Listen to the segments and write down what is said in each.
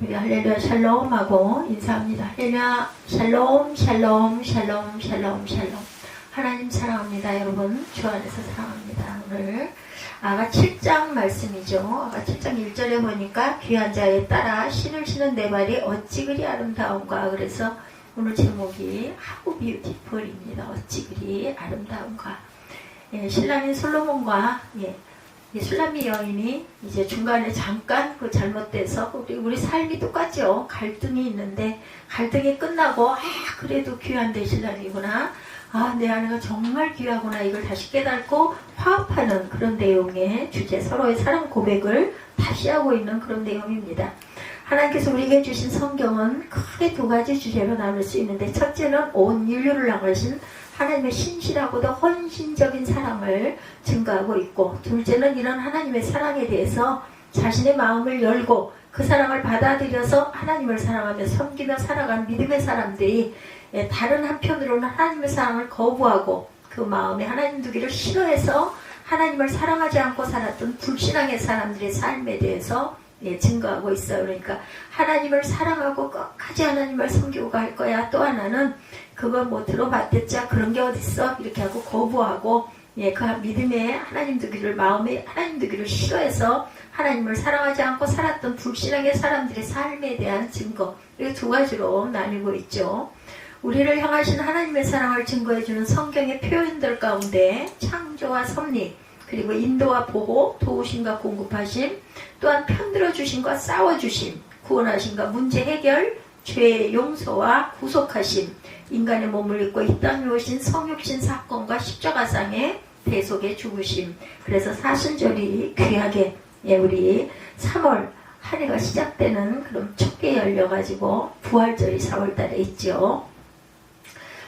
우리 할렐루야 샬롬 하고 인사합니다. 할렐루야 샬롬 샬롬 샬롬 샬롬 샬롬. 하나님 사랑합니다. 여러분 주 안에서 사랑합니다. 오늘 아가 7장 말씀이죠. 아가 7장 1절에 보니까 귀한 자에 따라 신을 신은 내 발이 어찌 그리 아름다운가. 그래서 오늘 제목이 How Beautiful입니다. 어찌 그리 아름다운가. 신랑인 솔로몬과 술람미 여인이 이제 중간에 잠깐 잘못돼서 우리 삶이 똑같죠. 갈등이 있는데 갈등이 끝나고 그래도 귀한 내 신랑이구나. 내 아내가 정말 귀하구나. 이걸 다시 깨닫고 화합하는 그런 내용의 주제, 서로의 사랑 고백을 다시 하고 있는 그런 내용입니다. 하나님께서 우리에게 주신 성경은 크게 두 가지 주제로 나눌 수 있는데, 첫째는 온 인류를 향하신 하나님의 신실하고도 헌신적인 사랑을 증거하고 있고, 둘째는 이런 하나님의 사랑에 대해서 자신의 마음을 열고 그 사랑을 받아들여서 하나님을 사랑하며 섬기며 살아간 믿음의 사람들이 다른 한편으로는 하나님의 사랑을 거부하고 그 마음에 하나님 두기를 싫어해서 하나님을 사랑하지 않고 살았던 불신앙의 사람들의 삶에 대해서 증거하고 있어요. 그러니까 하나님을 사랑하고 끝까지 하나님을 섬기고 갈 거야. 또 하나는 그거 뭐 들어봤댔자 그런 게 어딨어 이렇게 하고 거부하고 그 믿음의 하나님 두기를, 마음에 하나님 두기를 싫어해서 하나님을 사랑하지 않고 살았던 불신앙의 사람들의 삶에 대한 증거, 이렇게 두 가지로 나뉘고 있죠. 우리를 향하신 하나님의 사랑을 증거해주는 성경의 표현들 가운데 창조와 섭리, 그리고 인도와 보호, 도우심과 공급하심, 또한 편들어 주심과 싸워주심, 구원하심과 문제 해결, 죄의 용서와 구속하심, 인간의 몸을 입고 이 땅에 오신 성육신 사건과 십자가상의 대속의 죽으심. 그래서 사순절이 귀하게 우리 3월 한 해가 시작되는 그런 촉에 열려가지고 부활절이 4월달에 있죠.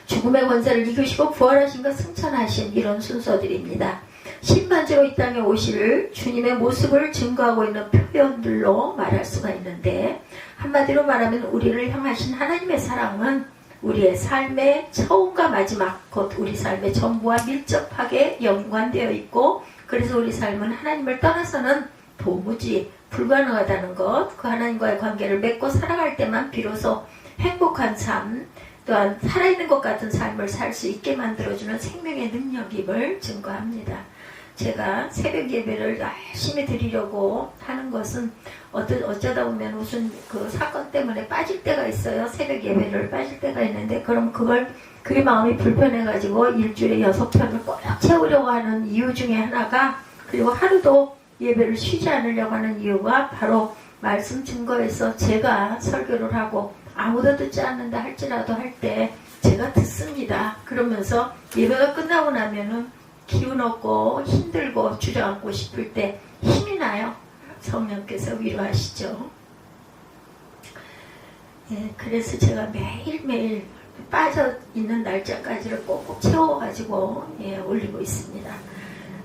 죽음의 권세를 이기시고 부활하신과 승천하신 이런 순서들입니다. 심판지로 이 땅에 오실 주님의 모습을 증거하고 있는 표현들로 말할 수가 있는데, 한마디로 말하면 우리를 향하신 하나님의 사랑은 우리의 삶의 처음과 마지막, 곧 우리 삶의 전부와 밀접하게 연관되어 있고, 그래서 우리 삶은 하나님을 떠나서는 도무지 불가능하다는 것, 그 하나님과의 관계를 맺고 살아갈 때만 비로소 행복한 삶, 또한 살아있는 것 같은 삶을 살 수 있게 만들어주는 생명의 능력임을 증거합니다. 제가 새벽 예배를 열심히 드리려고 하는 것은 어쩌다 보면 무슨 그 사건 때문에 빠질 때가 있어요. 새벽 예배를 빠질 때가 있는데, 그럼 그게 마음이 불편해가지고 일주일에 6편을 꼭 채우려고 하는 이유 중에 하나가, 그리고 하루도 예배를 쉬지 않으려고 하는 이유가 바로 말씀 증거에서 제가 설교를 하고 아무도 듣지 않는다 할지라도 할 때 제가 듣습니다. 그러면서 예배가 끝나고 나면은 기운 없고 힘들고 주저앉고 싶을 때 힘이 나요. 성령께서 위로하시죠. 그래서 제가 매일매일 빠져있는 날짜까지를 꼭꼭 채워가지고 올리고 있습니다.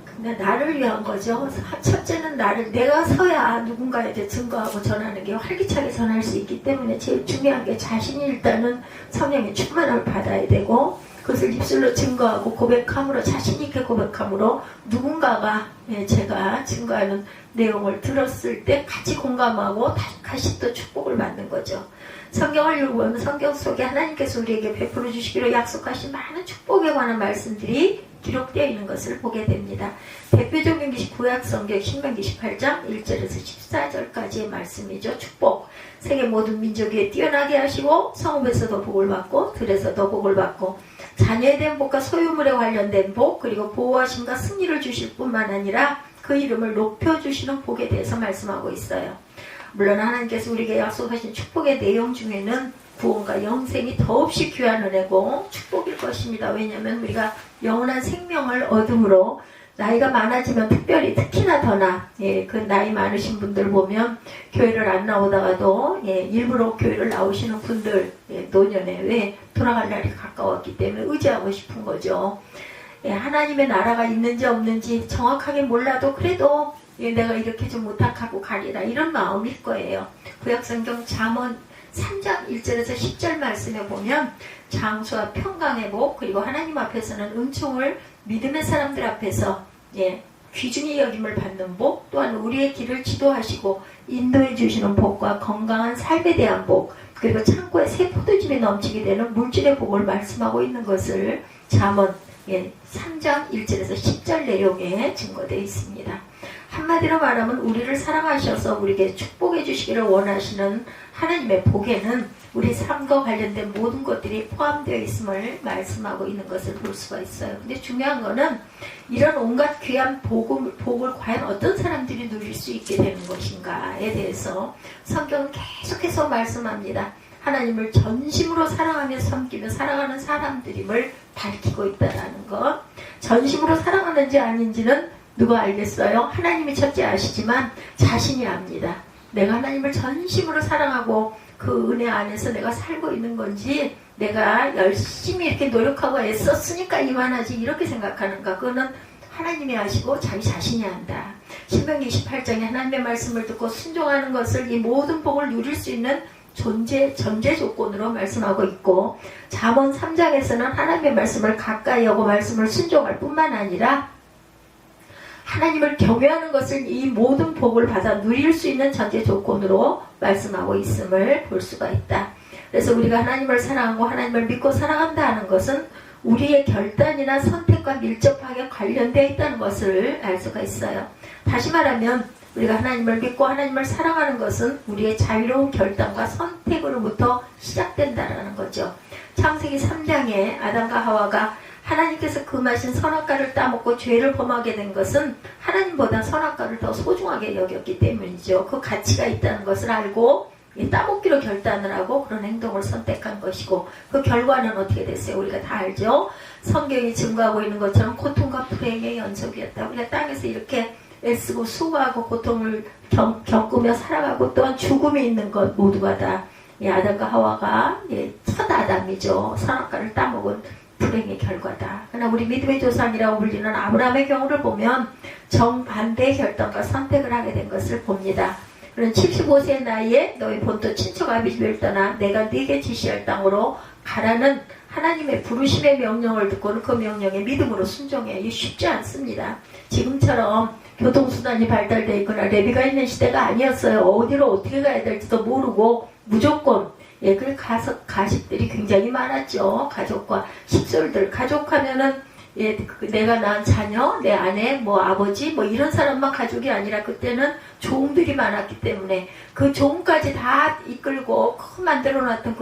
근데 나를 위한 거죠. 첫째는 내가 서야 누군가에게 증거하고 전하는 게 활기차게 전할 수 있기 때문에 제일 중요한 게 자신이 일단은 성령의 충만함을 받아야 되고, 그것을 입술로 증거하고 고백함으로, 자신있게 고백함으로 누군가가 제가 증거하는 내용을 들었을 때 같이 공감하고 다시 또 축복을 받는 거죠. 성경을 읽으면 성경 속에 하나님께서 우리에게 베풀어 주시기로 약속하신 많은 축복에 관한 말씀들이 기록되어 있는 것을 보게 됩니다. 대표적인 것이 구약성경 신명기 18장 1절에서 14절까지의 말씀이죠. 축복. 세계 모든 민족 위에 뛰어나게 하시고 성읍에서도 복을 받고 들에서도 복을 받고 자녀에 대한 복과 소유물에 관련된 복, 그리고 보호하심과 승리를 주실 뿐만 아니라 그 이름을 높여주시는 복에 대해서 말씀하고 있어요. 물론 하나님께서 우리에게 약속하신 축복의 내용 중에는 구원과 영생이 더없이 귀한 은혜고 축복일 것입니다. 왜냐하면 우리가 영원한 생명을 얻음으로 나이가 많아지면 특히나 더나 그 나이 많으신 분들 보면 교회를 안 나오다가도 일부러 교회를 나오시는 분들, 노년에 왜 돌아갈 날이 가까웠기 때문에 의지하고 싶은 거죠. 하나님의 나라가 있는지 없는지 정확하게 몰라도 그래도 내가 이렇게 좀 못하고 가리라, 이런 마음일 거예요. 구약성경 잠언 3장 1절에서 10절 말씀에 보면 장수와 평강의 복, 그리고 하나님 앞에서는 은총을 믿음의 사람들 앞에서 귀중히 여김을 받는 복, 또한 우리의 길을 지도하시고 인도해 주시는 복과 건강한 삶에 대한 복, 그리고 창고에 새 포도즙이 넘치게 되는 물질의 복을 말씀하고 있는 것을 잠언 3장 1절에서 10절 내용에 증거되어 있습니다. 한마디로 말하면 우리를 사랑하셔서 우리에게 축복해 주시기를 원하시는 하나님의 복에는 우리 삶과 관련된 모든 것들이 포함되어 있음을 말씀하고 있는 것을 볼 수가 있어요. 근데 중요한 거는 이런 온갖 귀한 복을 과연 어떤 사람들이 누릴 수 있게 되는 것인가에 대해서 성경은 계속해서 말씀합니다. 하나님을 전심으로 사랑하며 섬기며 사랑하는 사람들임을 밝히고 있다는 것. 전심으로 사랑하는지 아닌지는 누가 알겠어요? 하나님이 첫째 아시지만 자신이 압니다. 내가 하나님을 전심으로 사랑하고 그 은혜 안에서 내가 살고 있는 건지, 내가 열심히 이렇게 노력하고 애썼으니까 이만하지 이렇게 생각하는가, 그거는 하나님이 아시고 자기 자신이 안다. 신명기 28장에 하나님의 말씀을 듣고 순종하는 것을 이 모든 복을 누릴 수 있는 전제 조건으로 말씀하고 있고, 잠언 3장에서는 하나님의 말씀을 가까이 하고 말씀을 순종할 뿐만 아니라 하나님을 경외하는 것을 이 모든 복을 받아 누릴 수 있는 전제 조건으로 말씀하고 있음을 볼 수가 있다. 그래서 우리가 하나님을 사랑하고 하나님을 믿고 살아간다 하는 것은 우리의 결단이나 선택과 밀접하게 관련되어 있다는 것을 알 수가 있어요. 다시 말하면 우리가 하나님을 믿고 하나님을 사랑하는 것은 우리의 자유로운 결단과 선택으로부터 시작된다는 거죠. 창세기 3장에 아담과 하와가 하나님께서 금하신 선악과를 따먹고 죄를 범하게 된 것은 하나님보다 선악과를 더 소중하게 여겼기 때문이죠. 그 가치가 있다는 것을 알고 따먹기로 결단을 하고 그런 행동을 선택한 것이고, 그 결과는 어떻게 됐어요? 우리가 다 알죠. 성경이 증거하고 있는 것처럼 고통과 불행의 연속이었다. 우리가 땅에서 이렇게 애쓰고 수고하고 고통을 겪으며 살아가고 또한 죽음이 있는 것 모두가 다 아담과 하와가 첫 아담이죠. 선악과를 따먹은 불행의 결과다. 그러나 우리 믿음의 조상이라고 불리는 아브라함의 경우를 보면 정반대의 결단과 선택을 하게 된 것을 봅니다. 그는 75세의 나이에 너희 본토 친척 아비집을 떠나 내가 네게 지시할 땅으로 가라는 하나님의 부르심의 명령을 듣고는 그 명령에 믿음으로 순종해. 이게 쉽지 않습니다. 지금처럼 교통수단이 발달되어 있거나 레비가 있는 시대가 아니었어요. 어디로 어떻게 가야 될지도 모르고 무조건 그 가식들이 굉장히 많았죠. 가족과 식솔들. 가족하면은 내가 낳은 자녀, 내 아내, 아버지, 이런 사람만 가족이 아니라 그때는 종들이 많았기 때문에 그 종까지 다 이끌고 만들어놨던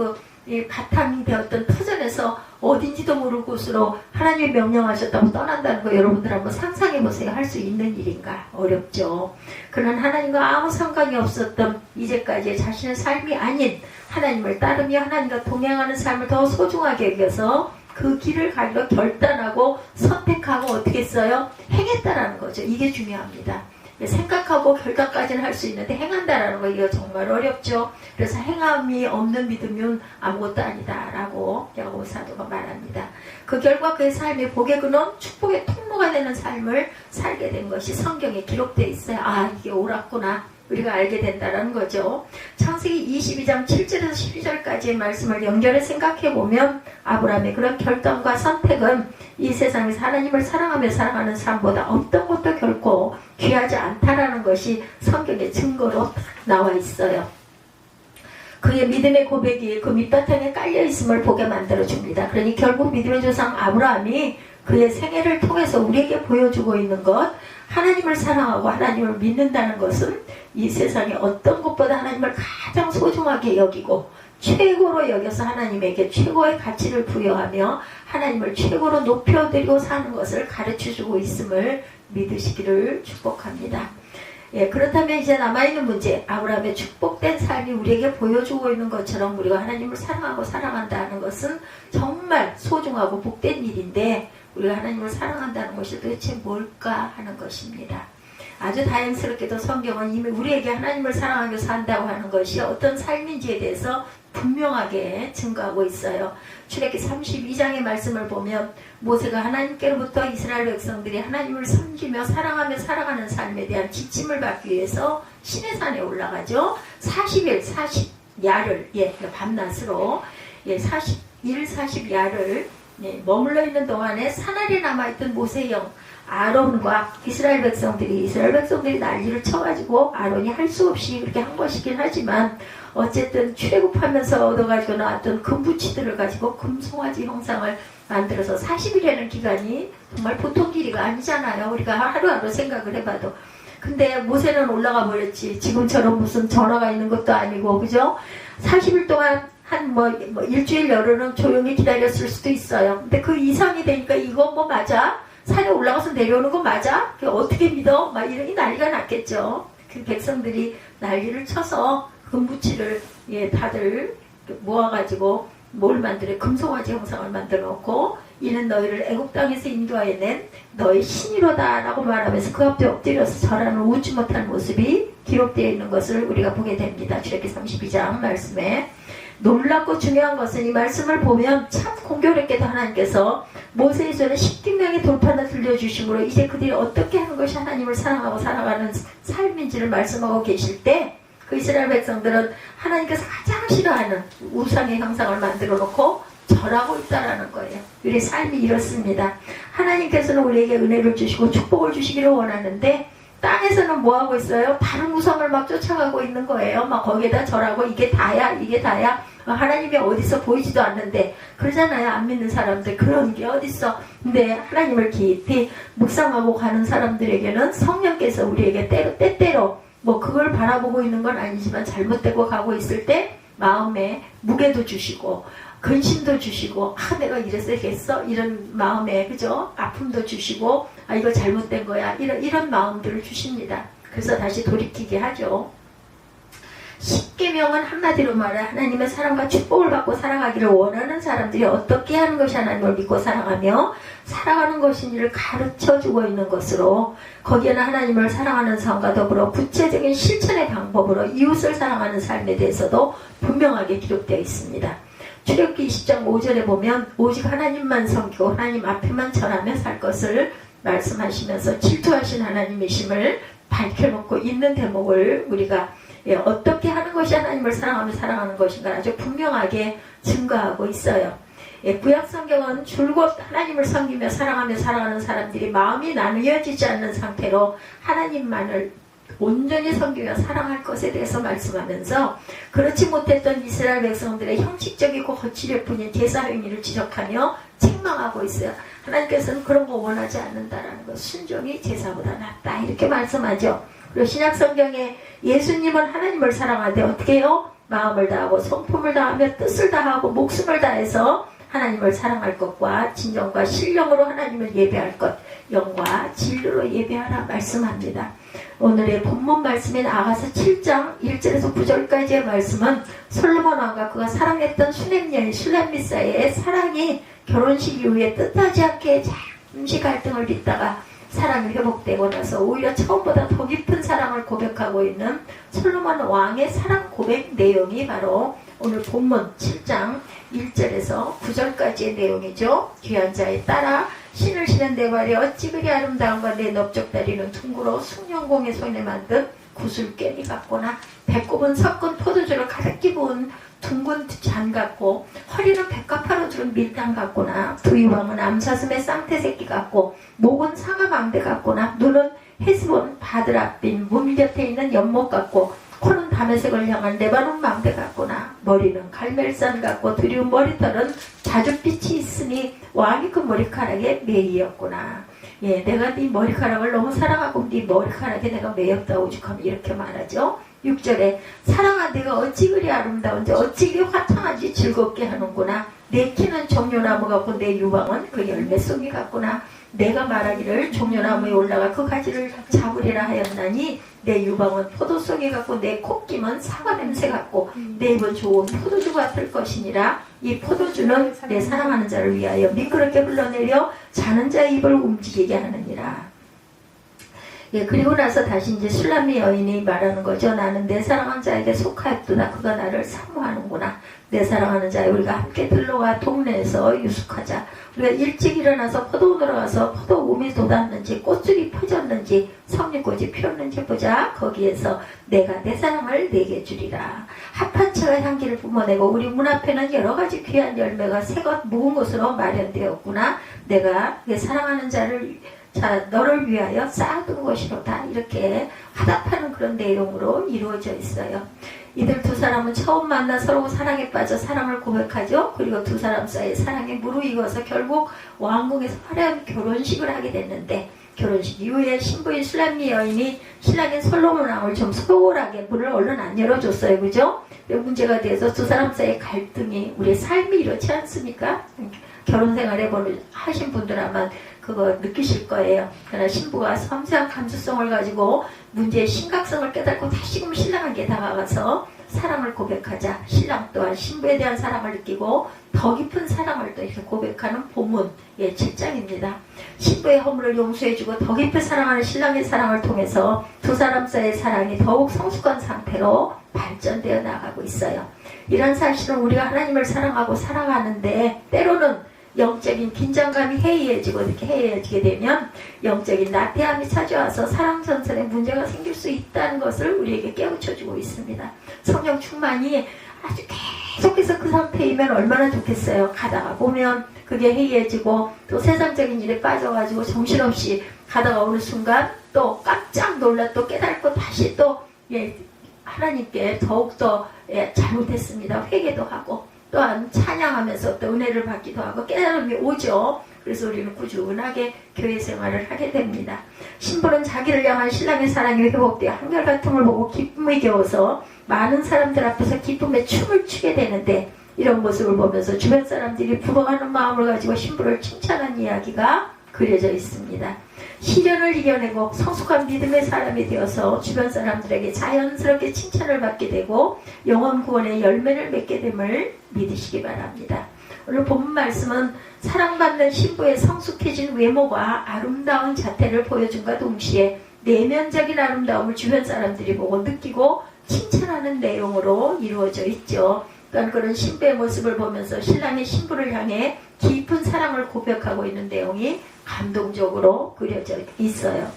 바탕이 되었던 터전에서 어딘지도 모를 곳으로 하나님이 명령하셨다고 떠난다는 거 여러분들 한번 상상해보세요. 할 수 있는 일인가? 어렵죠. 그는 하나님과 아무 상관이 없었던 이제까지의 자신의 삶이 아닌 하나님을 따르며 하나님과 동행하는 삶을 더 소중하게 여겨서 그 길을 가기로 결단하고 선택하고 어떻게 했어요? 행했다라는 거죠. 이게 중요합니다. 생각하고 결단까지는 할 수 있는데 행한다라는 거 이거 정말 어렵죠. 그래서 행함이 없는 믿음은 아무것도 아니다라고 야고보 사도가 말합니다. 그 결과 그의 삶의 복의 근원, 축복의 통로가 되는 삶을 살게 된 것이 성경에 기록되어 있어요. 아, 이게 옳았구나. 우리가 알게 된다는 거죠. 창세기 22장 7절에서 12절까지의 말씀을 연결해 생각해보면 아브라함의 그런 결단과 선택은 이 세상에서 하나님을 사랑하며 살아가는 삶보다 어떤 것도 결코 귀하지 않다라는 것이 성경의 증거로 나와 있어요. 그의 믿음의 고백이 그 밑바탕에 깔려있음을 보게 만들어줍니다. 그러니 결국 믿음의 조상 아브라함이 그의 생애를 통해서 우리에게 보여주고 있는 것, 하나님을 사랑하고 하나님을 믿는다는 것은 이 세상에 어떤 것보다 하나님을 가장 소중하게 여기고 최고로 여겨서 하나님에게 최고의 가치를 부여하며 하나님을 최고로 높여드리고 사는 것을 가르쳐주고 있음을 믿으시기를 축복합니다. 그렇다면 이제 남아있는 문제, 아브라함의 축복된 삶이 우리에게 보여주고 있는 것처럼 우리가 하나님을 사랑하고 사랑한다는 것은 정말 소중하고 복된 일인데, 우리가 하나님을 사랑한다는 것이 도대체 뭘까 하는 것입니다. 아주 다행스럽게도 성경은 이미 우리에게 하나님을 사랑하며 산다고 하는 것이 어떤 삶인지에 대해서 분명하게 증거하고 있어요. 출애굽기 32장의 말씀을 보면 모세가 하나님께로부터 이스라엘 백성들이 하나님을 섬기며 사랑하며 살아가는 삶에 대한 지침을 받기 위해서 시내산에 올라가죠. 40일 40야를 밤낮으로 40일 40야를 머물러 있는 동안에 사날이 남아있던 모세의 영 아론과 이스라엘 백성들이 난리를 쳐가지고 아론이 할 수 없이 그렇게 한 것이긴 하지만 어쨌든 출애굽하면서 얻어가지고 나왔던 금부치들을 가지고 금송아지 형상을 만들어서 40일이라는 기간이 정말 보통 길이가 아니잖아요. 우리가 하루하루 생각을 해봐도. 근데 모세는 올라가 버렸지. 지금처럼 무슨 전화가 있는 것도 아니고, 그죠? 40일 동안 한 일주일 열흘은 조용히 기다렸을 수도 있어요. 근데 그 이상이 되니까 이거 뭐 맞아? 산에 올라가서 내려오는 거 맞아? 어떻게 믿어? 막 이런 난리가 났겠죠. 그 백성들이 난리를 쳐서 금부치를 다들 모아가지고 뭘 만들어? 금송아지 형상을 만들어 놓고 이는 너희를 애국 땅에서 인도하여 낸 너희 신이로다 라고 말하면서 그 앞에 엎드려서 절하는 웃지 못한 모습이 기록되어 있는 것을 우리가 보게 됩니다. 출애굽기 32장 말씀에. 놀랍고 중요한 것은 이 말씀을 보면 참 공교롭게도 하나님께서 모세의 손에 10등명의 돌판을 들려주심으로 이제 그들이 어떻게 하는 것이 하나님을 사랑하고 살아가는 삶인지를 말씀하고 계실 때 그 이스라엘 백성들은 하나님께서 가장 싫어하는 우상의 형상을 만들어 놓고 절하고 있다라는 거예요. 우리의 삶이 이렇습니다. 하나님께서는 우리에게 은혜를 주시고 축복을 주시기를 원하는데 땅에서는 뭐 하고 있어요? 다른 우상을 막 쫓아가고 있는 거예요. 막 거기에다 절하고 이게 다야. 하나님이 어디서 보이지도 않는데 그러잖아요. 안 믿는 사람들 그런 게 어딨어. 근데 하나님을 깊이 묵상하고 가는 사람들에게는 성령께서 우리에게 때때로 뭐 그걸 바라보고 있는 건 아니지만 잘못되고 가고 있을 때 마음에 무게도 주시고 근심도 주시고 내가 이랬어야겠어 이런 마음에 그죠? 아픔도 주시고 이거 잘못된 거야 이런 마음들을 주십니다. 그래서 다시 돌이키게 하죠. 십계명은 한마디로 말해 하나님의 사랑과 축복을 받고 살아가기를 원하는 사람들이 어떻게 하는 것이 하나님을 믿고 사랑하며 살아가는 것인지를 가르쳐주고 있는 것으로 거기에는 하나님을 사랑하는 삶과 더불어 구체적인 실천의 방법으로 이웃을 사랑하는 삶에 대해서도 분명하게 기록되어 있습니다. 출애굽기 20장 5절에 보면 오직 하나님만 섬기고 하나님 앞에만 절하며 살 것을 말씀하시면서 질투하신 하나님이심을 밝혀놓고 있는 대목을 우리가 어떻게 하는 것이 하나님을 사랑하며 살아가는 것인가 아주 분명하게 증거하고 있어요. 구약 성경은 줄곧 하나님을 섬기며 사랑하며 살아가는 사람들이 마음이 나누어지지 않는 상태로 하나님만을 온전히 섬기며 사랑할 것에 대해서 말씀하면서 그렇지 못했던 이스라엘 백성들의 형식적이고 거칠을 뿐인 제사 행위를 지적하며 책망하고 있어요. 하나님께서는 그런 거 원하지 않는다라는 것. 순종이 제사보다 낫다 이렇게 말씀하죠. 그리고 신약 성경에 예수님은 하나님을 사랑하되 어떻게 해요? 마음을 다하고 성품을 다하며 뜻을 다하고 목숨을 다해서 하나님을 사랑할 것과 진정과 신령으로 하나님을 예배할 것, 영과 진리로 예배하라 말씀합니다. 오늘의 본문 말씀인 아가서 7장 1절에서 9절까지의 말씀은 솔로몬 왕과 그가 사랑했던 수냄 여인 슐람밋 사이의 사랑이 결혼식 이후에 뜻하지 않게 잠시 갈등을 빚다가 사랑이 회복되고 나서 오히려 처음보다 더 깊은 사랑을 고백하고 있는 솔로몬 왕의 사랑 고백 내용이 바로 오늘 본문 7장 1절에서 9절까지의 내용이죠. 귀한 자에 따라 신을 신은 내 발이 어찌 그리 아름다운가 내 넓적다리는 둥그러 숭늉공의 손에 만든 구슬깨미 같구나. 배꼽은 섞은 포도주를 가득히 부은 둥근 잔 같고 허리는 백합화로 주른 밀당 같구나. 두 이왕은 암사슴의 쌍태새끼 같고 목은 상아망대 같구나. 눈은 헤스본 바드랍빈 문 곁에 있는 연못 같고 코는 다메섹을 향한 레바논 망대 같구나. 머리는 갈멜산 같고 드리운 머리털은 자줏빛이 있으니 왕이 그 머리카락에 매이었구나. 내가 네 머리카락을 너무 사랑하고 네 머리카락에 내가 매였다 오죽하면 이렇게 말하죠. 6절에 사랑아 네가 어찌 그리 아름다운지 어찌 그리 화창하지 즐겁게 하는구나. 내 키는 종려나무 같고 내 유방은 그 열매송이 같구나. 내가 말하기를 종려나무에 올라가 그 가지를 잡으리라 하였나니 내 유방은 포도송이 같고 내 콧김은 사과 냄새 같고 내 입은 좋은 포도주 같을 것이니라. 이 포도주는 내 사랑하는 자를 위하여 미끄럽게 흘러내려 자는 자의 입을 움직이게 하느니라. 예, 그리고 나서 다시 이제 술람미 여인이 말하는 거죠. 나는 내 사랑하는 자에게 속하였구나. 그가 나를 사모하는구나. 내 사랑하는 자여, 우리가 함께 들러가 동네에서 유숙하자. 우리가 일찍 일어나서 포도원으로 가서 포도움이 돋았는지 꽃들이 펴졌는지 성리꽃이 피었는지 보자. 거기에서 내가 내 사랑을 내게 주리라. 합한 채가 향기를 뿜어내고 우리 문 앞에는 여러 가지 귀한 열매가 새것 묵은 곳으로 마련되었구나. 내가 내 사랑하는 자를 너를 위하여 쌓아둔 것이로다. 이렇게 화답하는 그런 내용으로 이루어져 있어요. 이들 두 사람은 처음 만나 서로 사랑에 빠져 사랑을 고백하죠. 그리고 두 사람 사이에 사랑이 무르익어서 결국 왕궁에서 화려한 결혼식을 하게 됐는데, 결혼식 이후에 신부인 술람미 여인이 신랑인 솔로몬 왕을 좀 소홀하게 문을 얼른 안 열어줬어요. 그죠? 문제가 돼서 두 사람 사이의 갈등이, 우리 삶이 이렇지 않습니까? 결혼 생활 하신 분들 아마 그거 느끼실 거예요. 그러나 신부가 섬세한 감수성을 가지고 문제의 심각성을 깨닫고 다시금 신랑에게 다가가서 사랑을 고백하자 신랑 또한 신부에 대한 사랑을 느끼고 더 깊은 사랑을 또 이렇게 고백하는 본문 7장입니다. 신부의 허물을 용서해주고 더 깊이 사랑하는 신랑의 사랑을 통해서 두 사람 사이의 사랑이 더욱 성숙한 상태로 발전되어 나가고 있어요. 이런 사실은 우리가 하나님을 사랑하고 살아가는데 때로는 영적인 긴장감이 해이해지고, 이렇게 해이해지게 되면 영적인 나태함이 찾아와서 사랑 전선에 문제가 생길 수 있다는 것을 우리에게 깨우쳐주고 있습니다. 성령 충만이 아주 계속해서 그 상태이면 얼마나 좋겠어요. 가다가 보면 그게 해이해지고 또 세상적인 일에 빠져가지고 정신없이 가다가 어느 순간 또 깜짝 놀라 또 깨닫고 다시 또 하나님께 더욱더 잘못했습니다. 회개도 하고 또한 찬양하면서 또 은혜를 받기도 하고 깨달음이 오죠. 그래서 우리는 꾸준하게 교회 생활을 하게 됩니다. 신부는 자기를 향한 신랑의 사랑이 회복되어 한결같음을 보고 기쁨이 겨워서 많은 사람들 앞에서 기쁨의 춤을 추게 되는데, 이런 모습을 보면서 주변 사람들이 부러워하는 마음을 가지고 신부를 칭찬한 이야기가 그려져 있습니다. 시련을 이겨내고 성숙한 믿음의 사람이 되어서 주변 사람들에게 자연스럽게 칭찬을 받게 되고 영혼 구원의 열매를 맺게 됨을 믿으시기 바랍니다. 오늘 본문 말씀은 사랑받는 신부의 성숙해진 외모가 아름다운 자태를 보여준과 동시에 내면적인 아름다움을 주변 사람들이 보고 느끼고 칭찬하는 내용으로 이루어져 있죠. 또한 그런 신부의 모습을 보면서 신랑이 신부를 향해 깊은 사랑을 고백하고 있는 내용이 감동적으로 그려져 있어요.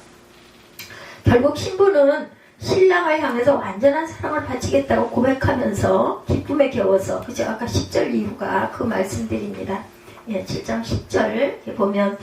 결국 신부는 신랑을 향해서 완전한 사랑을 바치겠다고 고백하면서 기쁨에 겨워서, 그죠? 아까 10절 이후가 그 말씀드립니다. 7장 10절 보면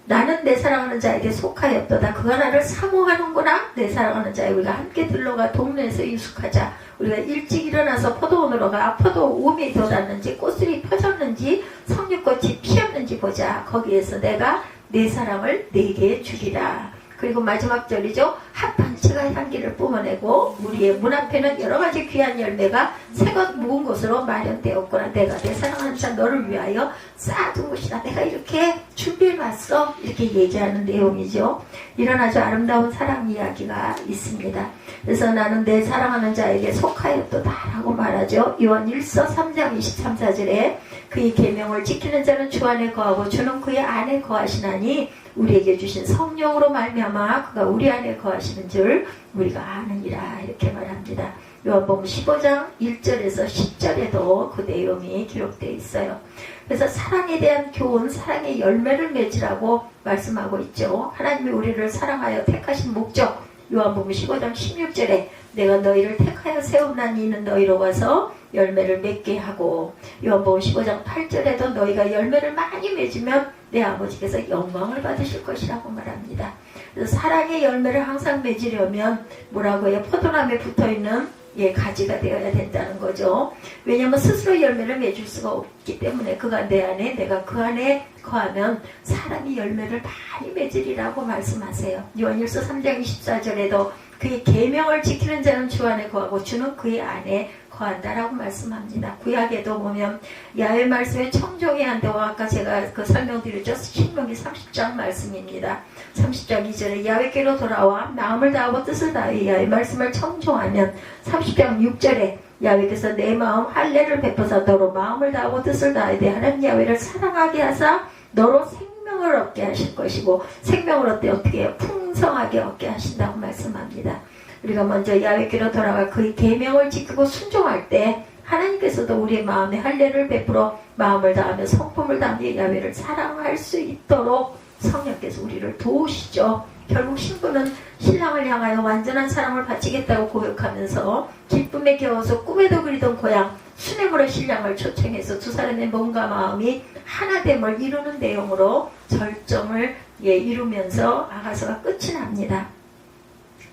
나는 내 사랑하는 자에게 속하였도다. 그가 나를 사모하는구나. 내 사랑하는 자여, 우리가 함께 들러가 동네에서 유숙하자. 우리가 일찍 일어나서 포도원으로 가 포도움이 돋았는지 꽃들이 펴졌는지 성류꽃이 피었는지 보자. 거기에서 내가 내 사랑을 내게 주리라. 그리고 마지막 절이죠. 합판치가 향기를 뿜어내고 우리의 문 앞에는 여러 가지 귀한 열매가 새것 묵은 곳으로 마련되었구나. 내가 내 사랑하는 자 너를 위하여 쌓아둔 곳이다. 내가 이렇게 준비해놨어. 이렇게 얘기하는 내용이죠. 이런 아주 아름다운 사랑 이야기가 있습니다. 그래서 나는 내 사랑하는 자에게 속하였도다 라고 말하죠. 요한 1서 3장 23, 4절에 그의 계명을 지키는 자는 주 안에 거하고 주는 그의 안에 거하시나니 우리에게 주신 성령으로 말미암아 그가 우리 안에 거하시는 줄 우리가 아느니라. 이렇게 말합니다. 요한복음 15장 1절에서 10절에도 그 내용이 기록되어 있어요. 그래서 사랑에 대한 교훈, 사랑의 열매를 맺으라고 말씀하고 있죠. 하나님이 우리를 사랑하여 택하신 목적, 요한복음 15장 16절에 내가 너희를 택하여 세우나니 이는 너희로 와서 열매를 맺게 하고, 요한복음 15장 8절에도 너희가 열매를 많이 맺으면 내 아버지께서 영광을 받으실 것이라고 말합니다. 그래서 사랑의 열매를 항상 맺으려면 뭐라고 해요? 포도나무에 붙어있는 가지가 되어야 된다는 거죠. 왜냐하면 스스로 열매를 맺을 수가 없기 때문에 그가 내 안에 내가 그 안에 거하면 사람이 열매를 많이 맺으리라고 말씀하세요. 요한일서 3장 24절에도 그의 계명을 지키는 자는 주 안에 거하고 주는 그의 안에 거한다라고 말씀합니다. 구약에도 보면 야훼 말씀에 청종해야 한다고 아까 제가 그 설명드렸죠. 신명기 30장 말씀입니다. 30장 2절에 야훼께로 돌아와 마음을 다하고 뜻을 다해 야훼 말씀을 청종하면, 30장 6절에 야훼께서 내 마음 할례를 베푸사 너로 마음을 다하고 뜻을 다해 내 하나님 야훼를 사랑하게 하사 너로 생명을 얻게 하실 것이고, 생명을 얻되 어떻게 해요? 풍성하게 얻게 하신다고 말씀합니다. 우리가 먼저 야훼께로 돌아가 그의 계명을 지키고 순종할 때 하나님께서도 우리의 마음에 할례를 베풀어 마음을 다하며 성품을 다하며 야훼를 사랑할 수 있도록 성령께서 우리를 도우시죠. 결국 신부는 신랑을 향하여 완전한 사랑을 바치겠다고 고백하면서 기쁨에 겨워서 꿈에도 그리던 고향 수네물의 신랑을 초청해서 두 사람의 몸과 마음이 하나됨을 이루는 내용으로 절정을 이루면서 아가서가 끝이 납니다.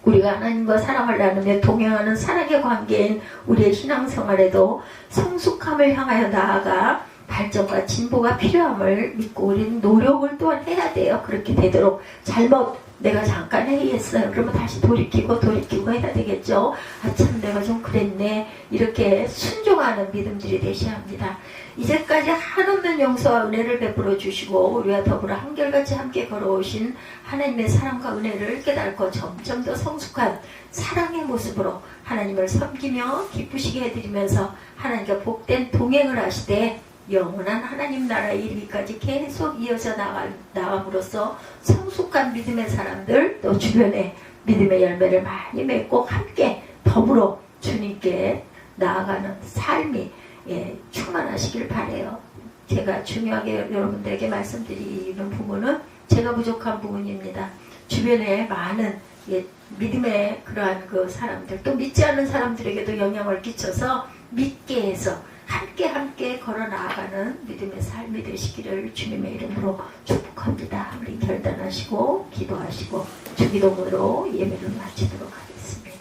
우리가 하나님과 사랑을 나누며 동행하는 사랑의 관계인 우리의 신앙생활에도 성숙함을 향하여 나아가 발전과 진보가 필요함을 믿고 우리는 노력을 또한 해야 돼요. 그렇게 되도록 내가 잠깐 회의했어요. 그러면 다시 돌이키고 해야 되겠죠. 참 내가 좀 그랬네. 이렇게 순종하는 믿음들이 되셔야 합니다. 이제까지 한없는 용서와 은혜를 베풀어 주시고 우리와 더불어 한결같이 함께 걸어오신 하나님의 사랑과 은혜를 깨닫고 점점 더 성숙한 사랑의 모습으로 하나님을 섬기며 기쁘시게 해드리면서 하나님과 복된 동행을 하시되 영원한 하나님 나라의 이르기까지 계속 이어져 나감으로써 성숙한 믿음의 사람들 또 주변에 믿음의 열매를 많이 맺고 함께 더불어 주님께 나아가는 삶이 충만하시길 바라요. 제가 중요하게 여러분들에게 말씀드리는 부분은 제가 부족한 부분입니다. 주변에 많은 믿음의 그러한 그 사람들 또 믿지 않는 사람들에게도 영향을 끼쳐서 믿게 해서 함께 걸어 나아가는 믿음의 삶이 되시기를 주님의 이름으로 축복합니다. 우리 결단하시고 기도하시고 주기도문으로 예배를 마치도록 하겠습니다.